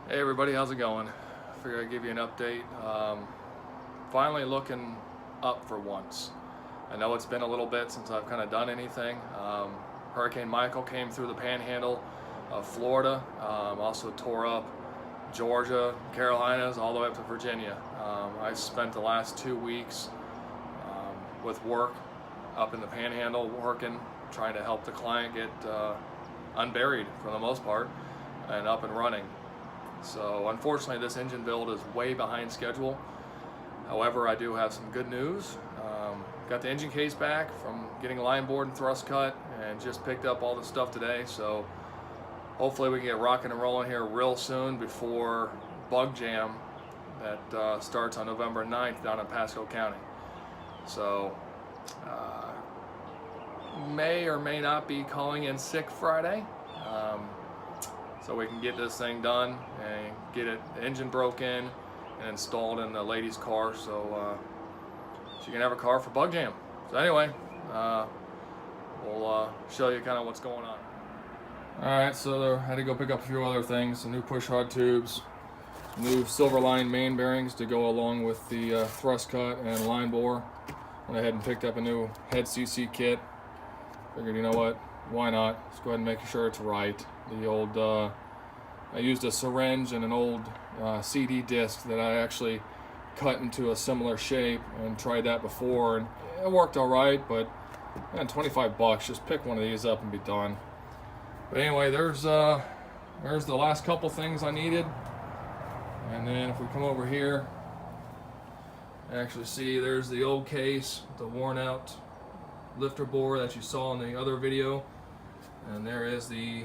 Hey everybody, how's it going? Figured I'd give you an update. Finally looking up for once. I know it's been a little bit since I've kind of done anything. Hurricane Michael came through the panhandle of Florida, also tore up Georgia, Carolinas, all the way up to Virginia. I spent the last 2 weeks with work up in the panhandle, working, trying to help the client get unburied for the most part and up and running. So unfortunately this engine build is way behind schedule. However, I do have some good news. Got the engine case back from getting line board and thrust cut, and just picked up all the stuff today. So hopefully we can get rocking and rolling here real soon before Bug Jam that starts on November 9th down in Pasco County. So may or may not be calling in sick Friday. So we can get this thing done and get it, the engine broke in and installed in the lady's car, so she can have a car for Bug Jam. So anyway, we'll show you kind of what's going on. Alright, so I had to go pick up a few other things, some new push rod tubes, some new silver line main bearings to go along with the thrust cut and line bore. Went ahead and picked up a new head CC kit. Figured, you know what, why not? Let's go ahead and make sure it's right. The old, I used a syringe and an old CD disc that I actually cut into a similar shape and tried that before, and it worked all right, but man, 25 bucks, just pick one of these up and be done. But anyway, there's the last couple things I needed. And then if we come over here, actually see there's the old case, the worn out lifter bore that you saw in the other video. And there is the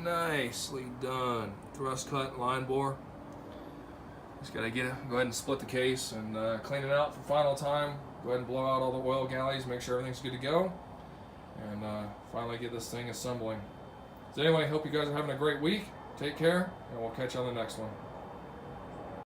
nicely done thrust cut line bore. Just gotta go ahead and split the case and clean it out for final time. Go ahead and blow out all the oil galleys, make sure everything's good to go, and finally get this thing assembling. So anyway, hope you guys are having a great week. Take care, and we'll catch you on the next one.